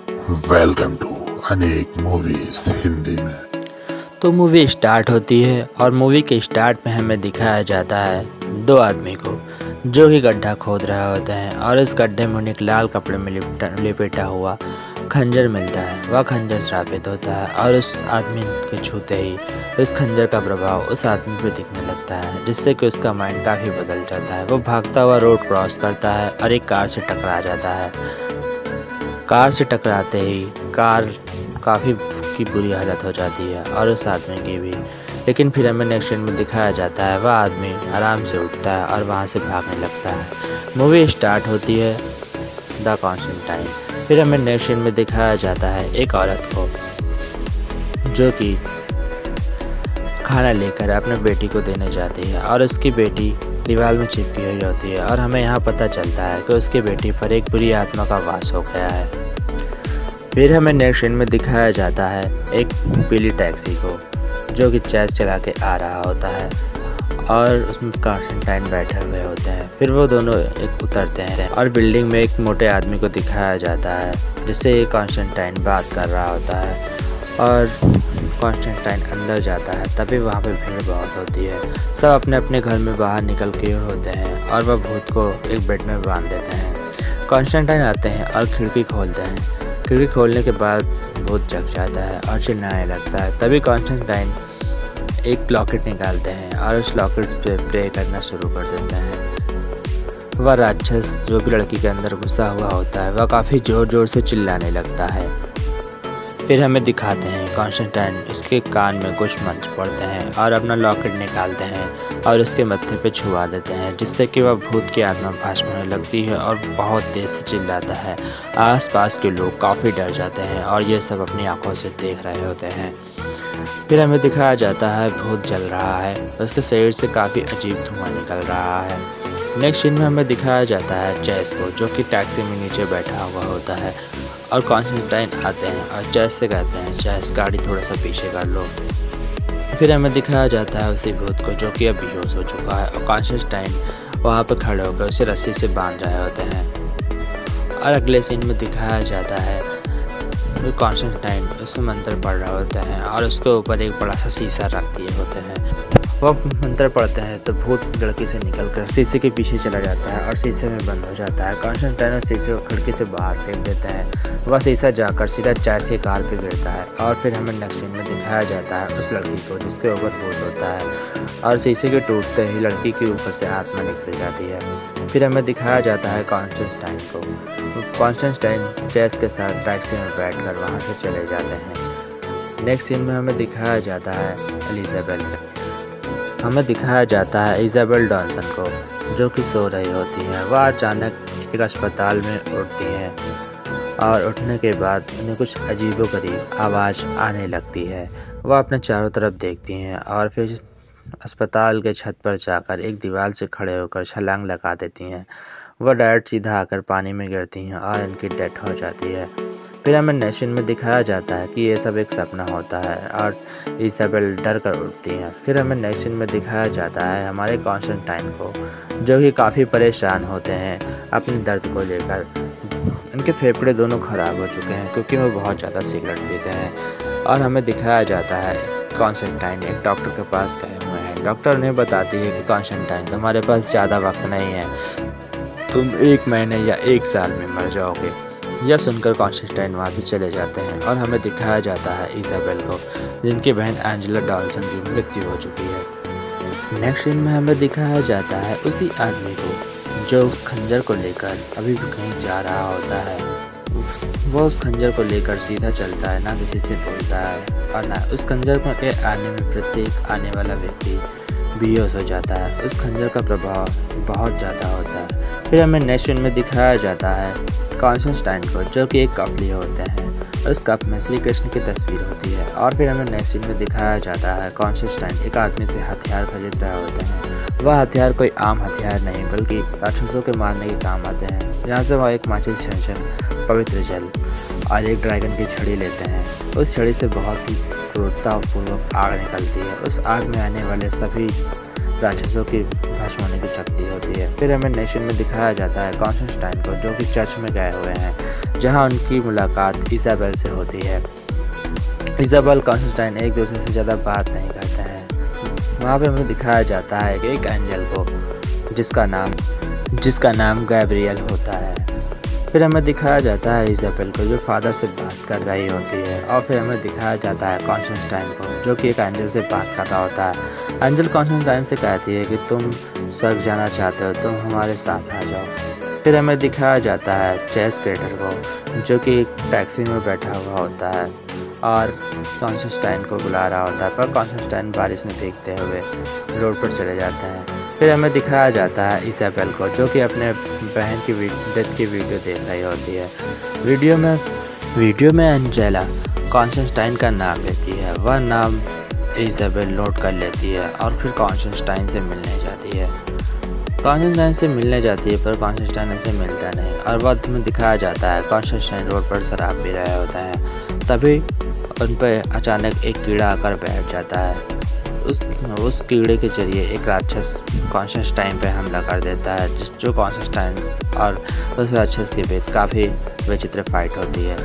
Welcome to अनेक movies Hindi में। तो मूवी स्टार्ट होती है और मूवी के स्टार्ट में हमें दिखाया जाता है दो आदमी को जो कि गड्ढा खोद रहे होते हैं और इस गड्ढे में उन्हें एक लाल कपड़े में लिपेटा हुआ खंजर मिलता है। वह खंजर श्रापित होता है और उस आदमी के छूते ही उस खंजर का प्रभाव उस आदमी पर दिखने लगता है, जिससे कि उसका माइंड काफ़ी बदल जाता है। वो भागता हुआ रोड क्रॉस करता है और एक कार से टकरा जाता है। कार से टकराते ही कार काफ़ी की बुरी हालत हो जाती है और उस आदमी की भी। लेकिन फिर हमें नेक्स्ट सीन में दिखाया जाता है वह आदमी आराम से उठता है और वहाँ से भागने लगता है। मूवी स्टार्ट होती है द कॉन्स्टेंटाइन। फिर हमें नेक्स्ट सीन में दिखाया जाता है एक औरत को जो कि खाना लेकर अपने बेटी को देने जाती है और उसकी बेटी दीवार में चिपकी हुई होती है और हमें यहाँ पता चलता है कि उसकी बेटी पर एक बुरी आत्मा का वास हो गया है। फिर हमें नेक्स्ट सीन में दिखाया जाता है एक पीली टैक्सी को जो कि चैस चला के आ रहा होता है और उसमें कॉन्स्टेंटाइन बैठे हुए होते हैं। फिर वो दोनों एक उतरते हैं और बिल्डिंग में एक मोटे आदमी को दिखाया जाता है जिससे कॉन्स्टेंटाइन बात कर रहा होता है और कॉन्स्टेंटाइन अंदर जाता है। तभी वहाँ पे भीड़ बहुत होती है। सब अपने अपने घर में बाहर निकल के होते हैं और वह भूत को एक बेड में बांध देते हैं। कॉन्स्टेंटाइन आते हैं और खिड़की खोलते हैं। खिड़की खोलने के बाद भूत जग जाता है और चिल्लाने लगता है। तभी कॉन्स्टेंटाइन एक लॉकेट निकालते हैं और उस लॉकेट पे प्रे करना शुरू कर देते हैं। वह राक्षस जो भी लड़की के अंदर घुसा हुआ होता है वह काफ़ी ज़ोर ज़ोर से चिल्लाने लगता है। फिर हमें दिखाते हैं कॉन्स्टेंटाइन उसके कान में कुछ मंत्र पढ़ते हैं और अपना लॉकेट निकालते हैं और उसके मत्थे पे छुआ देते हैं, जिससे कि वह भूत की आत्मा भस्म होने लगती है और बहुत तेज से चिल्लाता है। आसपास के लोग काफ़ी डर जाते हैं और ये सब अपनी आंखों से देख रहे होते हैं। फिर हमें दिखाया जाता है भूत जल रहा है, उसके शरीर से काफ़ी अजीब धुआं निकल रहा है। नेक्स्ट सीन में हमें दिखाया जाता है चैस को जो कि टैक्सी में नीचे बैठा हुआ होता है और कॉन्स्टेंटाइन आते हैं और चैस से कहते हैं चैस गाड़ी थोड़ा सा पीछे कर लो। फिर हमें दिखाया जाता है उसी भूत को जो कि अब बेहोश हो चुका है और कॉन्स्टेंटाइन वहाँ पर खड़े होकर उसे रस्सी से बांध रहे होते हैं। और अगले सीन में दिखाया जाता है कॉन्स्टेंटाइन उसमें मंत्र पढ़ रहे होते हैं और उसके ऊपर एक बड़ा सा शीशा रख दिए होते हैं। वह मंत्र पढ़ते हैं तो भूत लड़की से निकलकर शीशे के पीछे चला जाता है और शीशे में बंद हो जाता है। कॉन्स्टेंटाइन उस शीशे को खिड़की से बाहर फेंक देता है। वह शीशा जाकर सीधा चैस की कार पे गिरता है और फिर हमें नेक्स्ट सीन में दिखाया जाता है उस लड़की को जिसके ऊपर भूत होता है और शीशे के टूटते ही लड़की के ऊपर से आत्मा निकल जाती है। फिर हमें दिखाया जाता है कॉन्स्टेंटाइन को। कॉन्स्टेंटाइन चैस के साथ टैक्सी में बैठकर वहाँ से चले जाते हैं। नेक्स्ट सीन में हमें दिखाया जाता है इजाबेल डॉनसन को जो कि सो रही होती है। वह अचानक एक अस्पताल में उठती है और उठने के बाद उन्हें कुछ अजीबोगरीब आवाज़ आने लगती है। वह अपने चारों तरफ देखती हैं और फिर अस्पताल के छत पर जाकर एक दीवार से खड़े होकर छलांग लगा देती हैं। वह डायरेक्ट सीधा आकर पानी में गिरती हैं और इनकी डेथ हो जाती है। फिर हमें नेक्स्ट सीन में दिखाया जाता है कि ये सब एक सपना होता है और इजाबेल डर कर उठती हैं। फिर हमें नेक्स्ट सीन में दिखाया जाता है हमारे कॉन्स्टेंटाइन को जो कि काफ़ी परेशान होते हैं अपने दर्द को लेकर। उनके फेफड़े दोनों ख़राब हो चुके हैं क्योंकि वो बहुत ज़्यादा सिगरेट पीते हैं। और हमें दिखाया जाता है कॉन्स्टेंटाइन एक डॉक्टर के पास गए हुए हैं। डॉक्टर उन्हें बताती है कि कॉन्स्टेंटाइन तुम्हारे पास ज़्यादा वक्त नहीं है, तुम 1 महीने या 1 साल में मर जाओगे। यह सुनकर कॉन्स्टेंटाइन वहाँ से चले जाते हैं और हमें दिखाया जाता है इजाबेल को जिनकी बहन एंजेला डॉल्सन की मृत्यु हो चुकी है। नेक्स्ट सीन में हमें दिखाया जाता है उसी आदमी को जो उस खंजर को लेकर अभी भी कहीं जा रहा होता है। वो उस खंजर को लेकर सीधा चलता है, ना किसी से बोलता है और ना उस खंजर के आने में प्रत्येक आने वाला व्यक्ति बेहोश हो जाता है। उस खंजर का प्रभाव बहुत ज़्यादा होता है। फिर हमें नेक्स्ट सीन में दिखाया जाता है कॉन्स्टेंटाइन को जो कि एक कप लिए होते हैं और उस कप में श्री कृष्ण की तस्वीर होती है। और फिर हमें नेक्स्ट सीन में दिखाया जाता है कॉन्स्टेंटाइन एक आदमी से हथियार खरीद रहे होते हैं। वह हथियार कोई आम हथियार नहीं बल्कि राक्षसों के मारने के काम आते हैं। यहाँ से वह एक माचिस, छंछन, पवित्र जल और एक ड्रैगन की छड़ी लेते हैं। उस छड़ी से बहुत ही क्रूरतापूर्वक आग निकलती है। उस आग में आने वाले सभी राक्षसों की भस्म होने की शक्ति होती है। फिर हमें नेक्स्ट सीन में दिखाया जाता है कॉन्स्टेंटाइन को, जो कि चर्च में गए हुए हैं, जहां उनकी मुलाकात इजाबेल से होती है। इजाबेल कॉन्स्टेंटाइन एक दूसरे से ज़्यादा बात नहीं करते हैं। वहाँ पे हमें दिखाया जाता है कि एक एंजल को जिसका नाम गैब्रियल होता है। फिर हमें दिखाया जाता है इजाबेल को जो फादर से बात कर रही होती है, और फिर हमें दिखाया जाता है कॉन्स्टेंटाइन को जो कि एक एंजल से बात कर रहा होता है। एंजल कॉन्स्टेंटाइन से कहती है कि तुम स्वर्ग जाना चाहते हो, तुम हमारे साथ आ जाओ। फिर हमें दिखाया जाता है चेस क्रिएटर को जो कि एक टैक्सी में बैठा हुआ होता है और कॉन्स्टेंटाइन को बुला रहा होता है, पर कॉन्स्टेंटाइन बारिश में भीगते हुए रोड पर चले जाते हैं। फिर हमें दिखाया जाता है इजाबेल को जो कि अपने बहन की डेथ की वीडियो देख रही होती है। वीडियो में एंजेला कॉन्स्टेंटाइन का नाम लेती है, वह नाम इजाबेल नोट कर लेती है और फिर कॉन्स्टेंटाइन से मिलने जाती है। कॉन्स्टेंटाइन से मिलने जाती है पर कॉन्स्टेंटाइन से मिलता नहीं, और वह में दिखाया जाता है कॉन्स्टेंटाइन रोड पर शराब पी रहे होते हैं। तभी उन पर अचानक एक कीड़ा आकर बैठ जाता है। उस कीड़े के जरिए एक राक्षस कॉन्स्टेंटाइन पे हमला कर देता है, जो कॉन्स्टेंटाइन और उस राक्षस के बीच काफ़ी विचित्र फाइट होती है,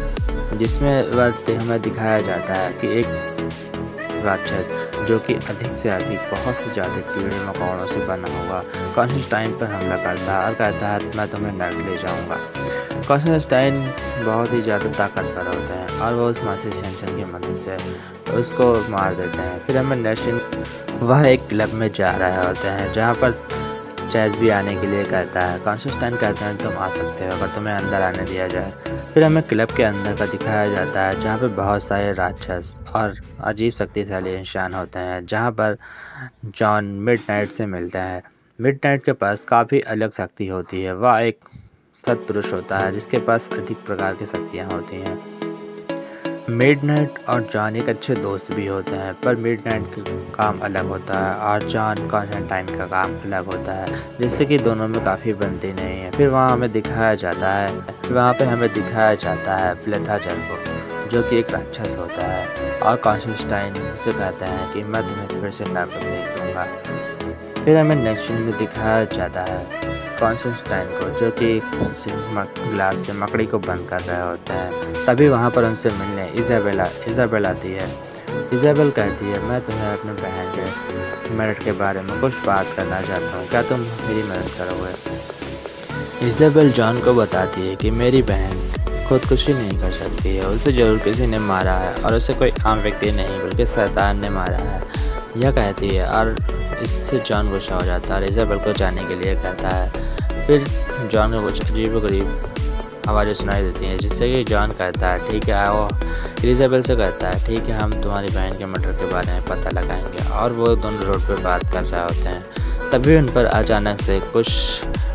जिसमें हमें दिखाया जाता है कि एक राक्षस जो कि अधिक से अधिक बहुत से ज़्यादा कीड़े मकोड़ों से बना हुआ कॉन्स्टेंटाइन पर हमला करता है और कहता है मैं तुम्हें नर्क ले जाऊंगा। कॉन्स्टेंटाइन बहुत ही ज़्यादा ताकतवर होते हैं और वो उस मैजिशियन की मदद से उसको मार देते हैं। फिर हमें नेक्स्ट वह एक क्लब में जा रहे होते हैं जहाँ पर चेस भी आने के लिए कहता है। कॉन्स्टेंटाइन कहते हैं तुम आ सकते हो अगर तुम्हें अंदर आने दिया जाए। फिर हमें क्लब के अंदर का दिखाया जाता है जहाँ पर बहुत सारे राक्षस और अजीब शक्तिशाली इंसान होते हैं, जहाँ पर जॉन मिडनाइट से मिलता है। मिडनाइट के पास काफ़ी अलग शक्ति होती है, वह एक सत्पुरुष होता है जिसके पास अधिक प्रकार की शक्तियाँ होती हैं। मिडनाइट और जॉन एक अच्छे दोस्त भी होते हैं, पर मिडनाइट का काम अलग होता है और जॉन कॉन्स्टेंटाइन का काम अलग होता है, जिससे कि दोनों में काफ़ी बनती नहीं है। फिर वहाँ पे हमें दिखाया जाता है ब्लेथाजर को जो कि एक राक्षस होता है, और कॉन्स्टेंटाइन से कहता है कि मैं तुम्हें फिर से नर्क भेज दूँगा। फिर हमें नेक्स्ट सीन में दिखाया जाता है कॉन्स्टेंटाइन को जो कि ग्लास से मकड़ी को बंद कर रहे होते हैं। तभी वहाँ पर उनसे मिलने इजाबेल आती है। इजाबेल कहती है मैं तुम्हें अपने बहन के मर्डर के बारे में कुछ बात करना चाहता हूँ, क्या तुम मेरी मदद करोगे। इजाबेल जॉन को बताती है कि मेरी बहन खुदकुशी नहीं कर सकती है, उसे जरूर किसी ने मारा है और उसे कोई आम व्यक्ति नहीं बल्कि शैतान ने मारा है, यह कहती है। और इससे जॉन गुस्सा हो जाता है और इजाबेल को जाने के लिए कहता है। फिर जॉन को कुछ अजीब आवाज़ें सुनाई देती हैं, जिससे कि जॉन कहता है ठीक है आओ। इजाबेल से कहता है ठीक है हम तुम्हारी बहन के मर्डर के बारे में पता लगाएंगे, और वो दोनों रोड पर बात कर रहे होते हैं। तभी उन पर अचानक से कुछ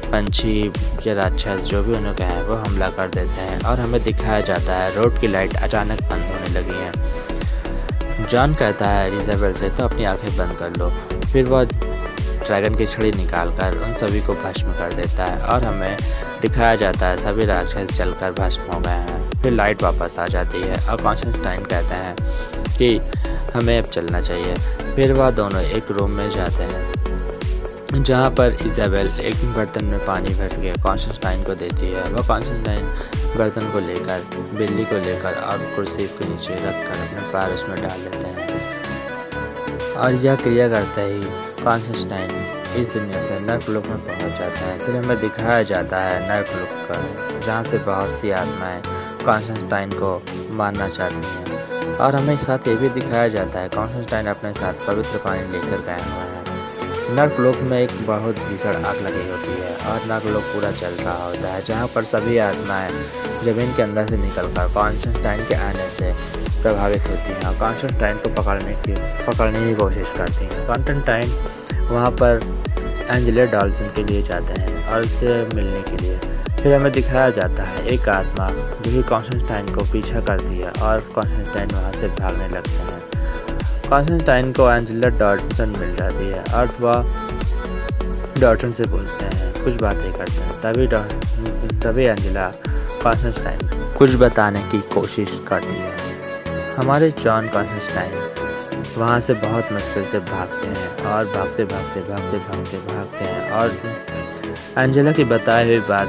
पंछी या राक्षस जो भी उन्हें कहें वो हमला कर देते हैं, और हमें दिखाया जाता है रोड की लाइट अचानक बंद होने लगी है। जॉन कहता है इजाबेल से तो अपनी आंखें बंद कर लो। फिर वह ड्रैगन की छड़ी निकालकर उन सभी को भस्म कर देता है, और हमें दिखाया जाता है सभी राक्षस जलकर भस्म हो गए हैं। फिर लाइट वापस आ जाती है और कॉन्स्टेंटाइन कहते हैं कि हमें अब चलना चाहिए। फिर वह दोनों एक रूम में जाते हैं जहाँ पर इजाबेल एक बर्तन में पानी भर के कॉन्स्टेंटाइन को देती है। वह कॉन्स्टेंटाइन बर्तन को लेकर बिल्ली को लेकर और कुर्सी के नीचे रखकर अपने पैर उसमें डाल देते हैं, और यह क्रिया करते ही कॉन्स्टेंटाइन इस दुनिया से नर्कलोक में पहुंच जाता है। फिर हमें दिखाया जाता है नर्कलोक का, जहाँ से बहुत सी आत्माएं कॉन्स्टेंटाइन को मारना चाहती हैं, और हमें साथ ये भी दिखाया जाता है कॉन्स्टेंटाइन अपने साथ पवित्र पानी लेकर गए हुए हैं। नर्कलोक में एक बहुत भीषण आग लगी होती है और नर्कलोक पूरा जल रहा होता है, जहाँ पर सभी आत्माएं जमीन के अंदर से निकलकर कॉन्स्टेंटाइन के आने से प्रभावित होती हैं और कॉन्स्टेंटाइन को पकड़ने की कोशिश करती हैं। कॉन्स्टेंटाइन वहाँ पर एंजेला डॉल्सन के लिए जाते हैं और उससे मिलने के लिए। फिर हमें दिखाया जाता है एक आत्मा जो कि कॉन्स्टेंटाइन को पीछा करती है और कॉन्स्टेंटाइन वहाँ से भागने लगते हैं। कॉन्स्टेंटाइन को एंजेला डॉल्सन मिल जाती है और वह डॉल्सन से पूछते हैं, कुछ बातें करते हैं। तभी एंजेला कॉन्स्टेंटाइन कुछ बताने की कोशिश करती है। हमारे जॉन कॉन्स्टेंटाइन वहाँ से बहुत मुश्किल से भागते हैं और भागते हैं और एंजेला की बताई हुई बात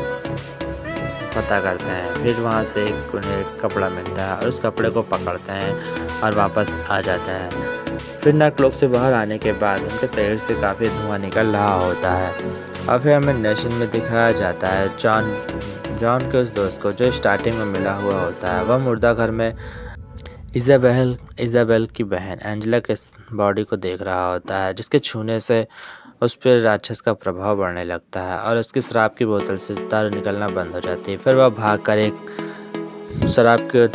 पता करते हैं। फिर वहाँ से उन्हें कपड़ा मिलता है और उस कपड़े को पकड़ते हैं और वापस आ जाते हैं। फिर नर्क से बाहर आने के बाद उनके शरीर से काफ़ी धुआं निकल रहा होता है और फिर हमें नेशन में दिखाया जाता है जॉन के उस दोस्त को जो स्टार्टिंग में मिला हुआ होता है। वह मुर्दा घर में इजाबेल की बहन एंजेला के बॉडी को देख रहा होता है, जिसके छूने से उस पर राक्षस का प्रभाव बढ़ने लगता है और उसकी शराब की बोतल से दारू निकलना बंद हो जाती है। फिर वह भागकर एक शराब के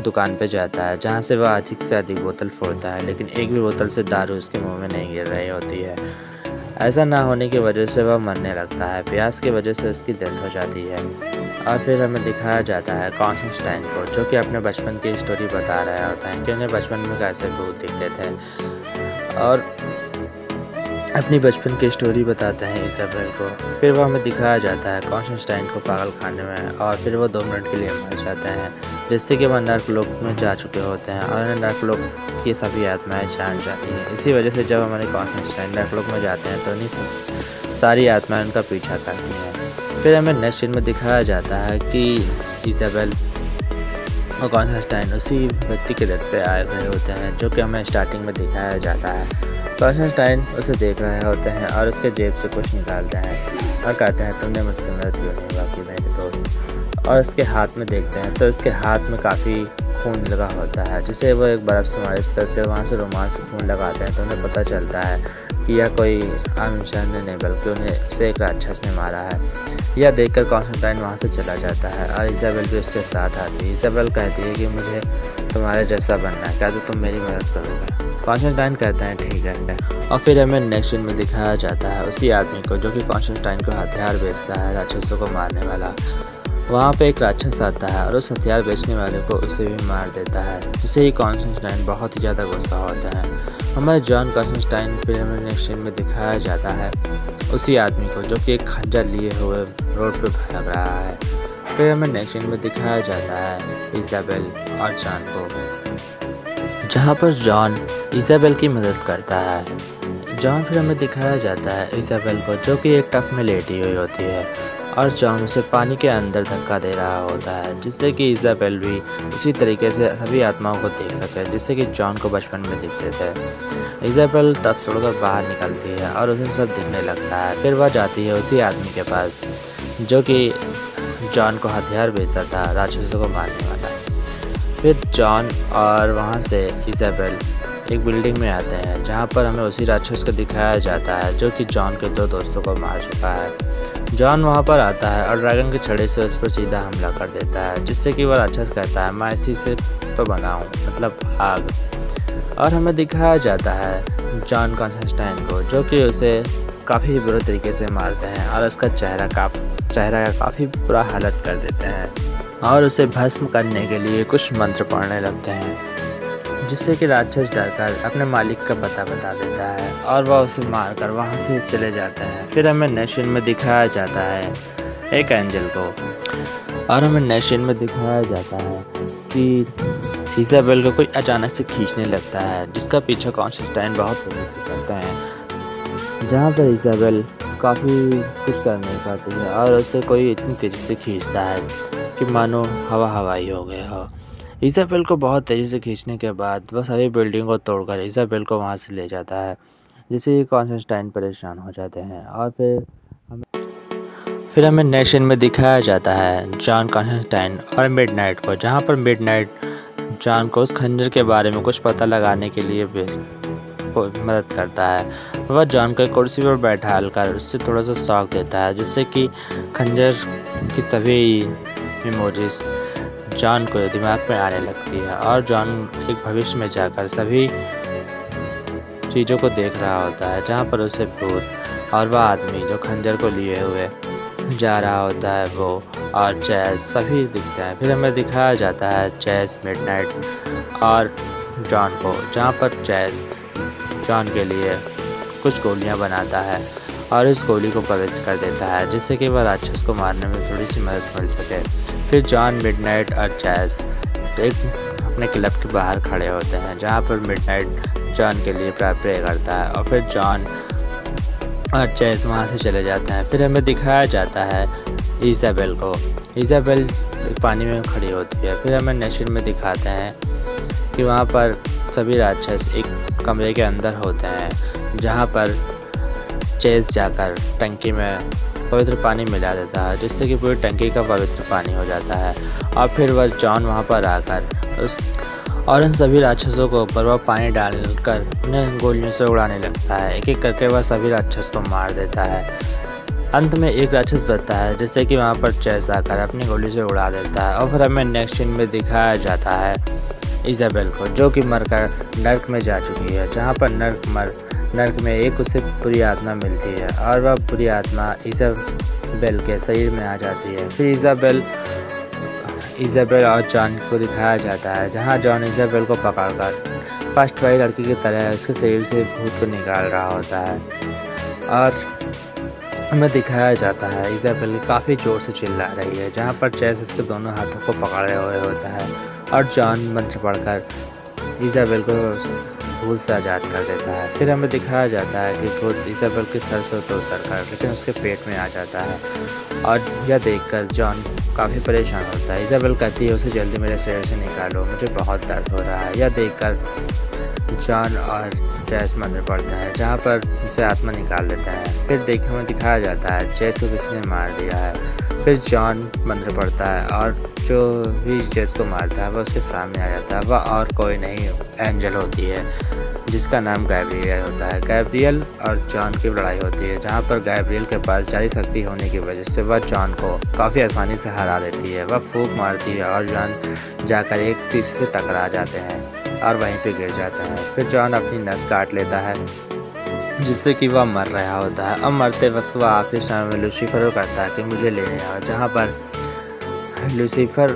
दुकान पे जाता है, जहां से वह अधिक से अधिक बोतल फोड़ता है, लेकिन एक भी बोतल से दारू उसके मुंह में नहीं गिर रही होती है। ऐसा ना होने की वजह से वह मरने लगता है। प्यास की वजह से उसकी डेथ हो जाती है। और फिर हमें दिखाया जाता है कॉन्स्टेंटाइन को, जो कि अपने बचपन की स्टोरी बता रहा होता है कि उन्हें बचपन में कैसे भूत दिखते थे और अपनी बचपन की स्टोरी बताते हैं इजाबेल को। फिर वो हमें दिखाया जाता है कॉन्स्टेंटाइन को पागल खाने में और फिर वो 2 मिनट के लिए मर जाते हैं, जिससे कि वह नर्क लोक में जा चुके होते हैं और उन्हें नर्क लोक की सभी आत्माएं जान जाती हैं। इसी वजह से जब हमारे कॉन्स्टेंटाइन नर्क लोक में जाते हैं तो उन्हीं सारी आत्माएं उनका पीछा करती हैं। फिर हमें नेक्स्ट सीन में दिखाया जाता है कि इजाबेल और कॉन्स्टेंटाइन उसी व्यक्ति के डेथ पे आए हुए होते हैं, जो कि हमें स्टार्टिंग में दिखाया जाता है। कॉन्स्टेंटाइन उसे देख रहे होते हैं और उसके जेब से कुछ निकालते हैं और कहते हैं तुमने मुझसे मदद क्यों नहीं बाकी मेरे दोस्त। और उसके हाथ में देखते हैं तो उसके हाथ में काफ़ी खून लगा होता है, जिसे वो एक बर्फ़ से मालिश करके वहाँ से रुमाल से खून लगाते हैं तो उन्हें पता चलता है कि यह कोई आम इंसान नहीं बल्कि उसे एक राक्षस ने मारा है। यह देखकर कॉन्स्टेंटाइन वहाँ से चला जाता है और इजाबेल भी उसके साथ आती है। इजाबेल कहती है कि मुझे तुम्हारे जैसा बनना है, क्या तो तुम मेरी मदद करोगे। कॉन्स्टेंटाइन कहते हैं ठीक है। और फिर हमें नेक्स्ट सीन में दिखाया जाता है उसी आदमी को जो कि कॉन्स्टेंटाइन को हथियार बेचता है, राक्षसों को मारने वाला। वहाँ पे एक राक्षस आता है और उस हथियार बेचने वाले को उसे भी मार देता है, जिससे ही कॉन्स्टेंटाइन बहुत ही ज़्यादा गुस्सा होता है। हमारे जॉन कॉन्स्टेंटाइन फिर हमें नेक्स्ट सीन में दिखाया जाता है उसी आदमी को जो कि एक खंजर लिए हुए रोड पे भाग रहा है। फिर हमें नेक्स्ट सीन में दिखाया जाता है इजाबेल और जॉन को, जहाँ पर जॉन इजाबेल की मदद करता है। जॉन फिर हमें दिखाया जाता है इजाबेल को जो कि एक टब में लेटी हुई होती है और जॉन उसे पानी के अंदर धक्का दे रहा होता है, जिससे कि इजाबेल भी उसी तरीके से सभी आत्माओं को देख सके जिससे कि जॉन को बचपन में दिखते थे। इजाबेल तब छोड़कर बाहर निकलती है और उसे सब दिखने लगता है। फिर वह जाती है उसी आदमी के पास जो कि जॉन को हथियार बेचता था, राक्षसों को मारने वाला। फिर जॉन और वहाँ से इजाबेल एक बिल्डिंग में आते हैं जहाँ पर हमें उसी राक्षस को दिखाया जाता है जो कि जॉन के 2 दोस्तों को मार चुका है। जॉन वहाँ पर आता है और ड्रैगन के छड़े से उस पर सीधा हमला कर देता है, जिससे कि वह राक्षस कहता है मैं इसी से तो बना हूँ, मतलब आग। और हमें दिखाया जाता है जॉन कॉन्स्टेंटाइन को जो कि उसे काफ़ी बुरे तरीके से मारते हैं और उसका चेहरा का काफ़ी बुरा हालत कर देते हैं और उसे भस्म करने के लिए कुछ मंत्र पढ़ने लगते हैं, जिससे कि राक्षस डरकर अपने मालिक का पता बता देता है और वह उसे मारकर वहाँ से चले जाते हैं। फिर हमें नेक्स्ट सीन में दिखाया जाता है एक एंजल को और हमें नेक्स्ट सीन में दिखाया जाता है कि इजाबेल को कोई अचानक से खींचने लगता है, जिसका पीछा कॉन्स्टेंटाइन बहुत तेजी से करते हैं, जहाँ पर इजाबेल काफ़ी कुछ कर नहीं पाती है और उसे कोई इतनी तेज़ी से खींचता है कि मानो हवाई हो गया हो। इजाबेल को बहुत तेज़ी से खींचने के बाद वह सभी बिल्डिंग को तोड़कर इजाबेल को वहाँ से ले जाता है, जिससे कॉन्स्टेंटाइन परेशान हो जाते हैं। और फिर हमें नेक्स्ट सीन में दिखाया जाता है जॉन कॉन्स्टेंटाइन और मिडनाइट को, जहाँ पर मिडनाइट जॉन को उस खंजर के बारे में कुछ पता लगाने के लिए मदद करता है। वह जॉन को कुर्सी पर बैठाल कर उससे थोड़ा सा शॉक देता है, जिससे कि खंजर की सभी मेमोरीज जॉन को दिमाग में आने लगती है और जॉन एक भविष्य में जाकर सभी चीज़ों को देख रहा होता है, जहाँ पर उसे भूत और वह आदमी जो खंजर को लिए हुए जा रहा होता है वो और चैस सभी दिखते हैं। फिर हमें दिखाया जाता है चैस, मिडनाइट और जॉन को, जहाँ पर चैस जॉन के लिए कुछ गोलियाँ बनाता है और इस गोली को पवित्र कर देता है, जिससे कि वह राक्षस को मारने में थोड़ी सी मदद मिल सके। फिर जॉन, मिडनाइट और चैस एक अपने क्लब के बाहर खड़े होते हैं, जहाँ पर मिडनाइट जॉन के लिए प्रे करता है और फिर जॉन और चेस वहाँ से चले जाते हैं। फिर हमें दिखाया जाता है इज़ाबेल को। इज़ाबेल पानी में खड़ी होती है। फिर हमें नेक्स्ट में दिखाते हैं कि वहाँ पर सभी राक्षस एक कमरे के अंदर होते हैं, जहाँ पर चेस जाकर टंकी में पवित्र पानी मिला देता है, जिससे कि पूरी टंकी का पवित्र पानी हो जाता है। और फिर वह जॉन वहाँ पर आकर उन सभी राक्षसों को ऊपर वह पानी डालकर उन्हें गोलियों से उड़ाने लगता है। एक एक करके वह सभी राक्षस को मार देता है। अंत में एक राक्षस बचता है, जिससे कि वहाँ पर चेस आकर अपनी गोली से उड़ा देता है। और फिर हमें नेक्स्ट सीन में दिखाया जाता है इज़ाबेल को, जो कि मरकर नर्क में जा चुकी है, जहाँ पर नर्क में एक उसे बुरी आत्मा मिलती है और वह बुरी आत्मा इज़ाबेल के शरीर में आ जाती है। फिर इज़ाबेल और जॉन को दिखाया जाता है, जहाँ जॉन इज़ाबेल को पकड़कर फर्स्ट वाली लड़की की तरह उसके शरीर से भूत को निकाल रहा होता है। और हमें दिखाया जाता है इज़ाबेल काफ़ी ज़ोर से चिल्ला रही है, जहाँ पर चेस उसके दोनों हाथों को पकड़े हुए होता है और जॉन मंत्र पढ़कर इज़ाबेल को भूत से आज़ाद कर देता है। फिर हमें दिखाया जाता है कि भूत इज़ाबेल के सर से तो उतर कर लेकिन उसके पेट में आ जाता है और यह देखकर जॉन काफ़ी परेशान होता है। इज़ाबेल कहती है उसे जल्दी मेरे शरीर से निकालो, मुझे बहुत दर्द हो रहा है। यह देखकर जॉन और चेस मंत्र पढ़ता है, जहाँ पर उसे आत्मा निकाल देता है। फिर देखने में दिखाया जाता है चेस को किसी ने मार दिया है। फिर जॉन मंत्र पढ़ता है और जो भी चेस को मारता है वह उसके सामने आ जाता है। वह और कोई नहीं एंजल होती है, जिसका नाम गैब्रियल होता है। गैब्रियल और जॉन की लड़ाई होती है, जहाँ पर गैब्रियल के पास जारी शक्ति होने की वजह से वह जॉन को काफ़ी आसानी से हरा देती है। वह फूंक मारती है और जॉन जाकर एक शीशे से टकरा जाते हैं और वहीं पे गिर जाता है। फिर जॉन अपनी नस काट लेता है, जिससे कि वह मर रहा होता है। अब मरते वक्त वह आखिरी समय में लूसीफर को कहता है कि मुझे लेने आओ, जहाँ पर लूसीफर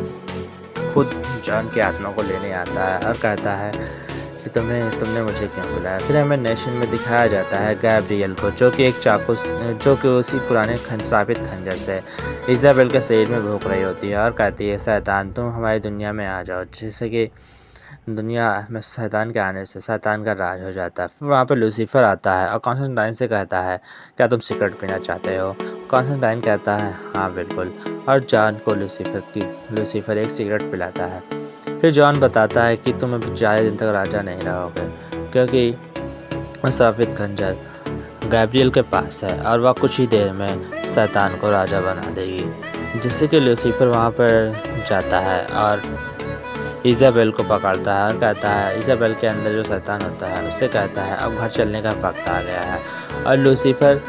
खुद जॉन की आत्मा को लेने आता है और कहता है कि तुमने मुझे क्यों बुलाया। फिर हमें नेक्स्ट में दिखाया जाता है गैब्रियल को, जो कि एक चाकू जो कि उसी पुराने श्रापित खंजर से इज़ाबेल के शरीर में भोंक रही होती है और कहती है शैतान तुम हमारी दुनिया में आ जाओ, जिससे कि दुनिया में शैतान के आने से शैतान का राज हो जाता है। फिर वहाँ पे लूसीफर आता है और कॉन्स्टेंटाइन से कहता है क्या तुम सिगरेट पीना चाहते हो। कॉन्स्टेंटाइन कहता है हाँ बिल्कुल, और जॉन को लूसीफर एक सिगरेट पिलाता है। फिर जॉन बताता है कि तुम अभी ज़्यादा दिन तक राजा नहीं रहोगे, क्योंकि श्रापित खंजर गैब्रियल के पास है और वह कुछ ही देर में शैतान को राजा बना देगी। जिससे कि लूसीफर वहाँ पर जाता है और इज़ाबेल को पकड़ता है और कहता है इज़ाबेल के अंदर जो शैतान होता है उससे कहता है अब घर चलने का वक्त आ गया है। और लूसीफर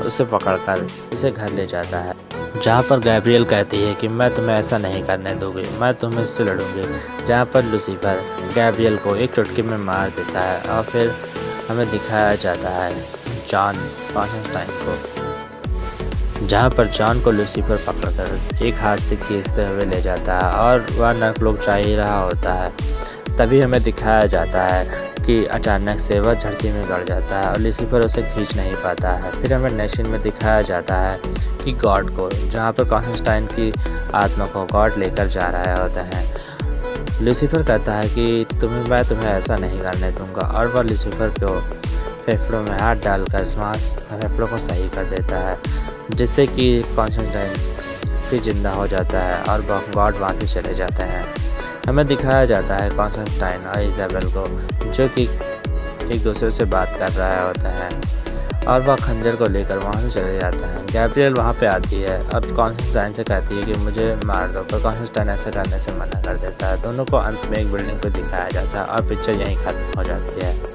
उसे पकड़कर उसे घर ले जाता है, जहाँ पर गैब्रियल कहती है कि मैं तुम्हें ऐसा नहीं करने दूंगी, मैं तुम्हें इससे लड़ूंगी। जहाँ पर लूसीफर गैब्रियल को एक चुटकी में मार देता है। और फिर हमें दिखाया जाता है जॉन कॉन्स्टेंटाइन को, जहाँ पर जॉन को लूसीफर पकड़कर एक हाथ से खींचते हुए ले जाता है और वह नर्कलोक जा ही रहा होता है। तभी हमें दिखाया जाता है कि अचानक से वह धरती में गड़ जाता है और लूसीफर उसे खींच नहीं पाता है। फिर हमें नेक्स्ट सीन में दिखाया जाता है कि गॉड को, जहाँ पर कॉन्स्टेंटाइन की आत्मा को गॉड लेकर जा रहा होता है। लूसीफर कहता है कि मैं तुम्हें ऐसा नहीं करने दूंगा और वह लूसीफर को फेफड़ों में हाथ डालकर फेफड़ों को सही कर देता है, जिससे कि कॉन्स्टेंटाइन फिर जिंदा हो जाता है और गॉड वहाँ से चले जाते हैं। हमें दिखाया जाता है कॉन्स्टेंटाइन और इज़ाबेल को, जो कि एक दूसरे से बात कर रहा होता है और वह खंजर को लेकर वहाँ से चले जाता है। गैब्रियल वहाँ पे आती है और कॉन्स्टेंटाइन से कहती है कि मुझे मार दो, पर कॉन्स्टेंटाइन ऐसा करने से मना कर देता है। दोनों को अंत में एक बिल्डिंग पर दिखाया जाता है और पिक्चर यहीं खत्म हो जाती है।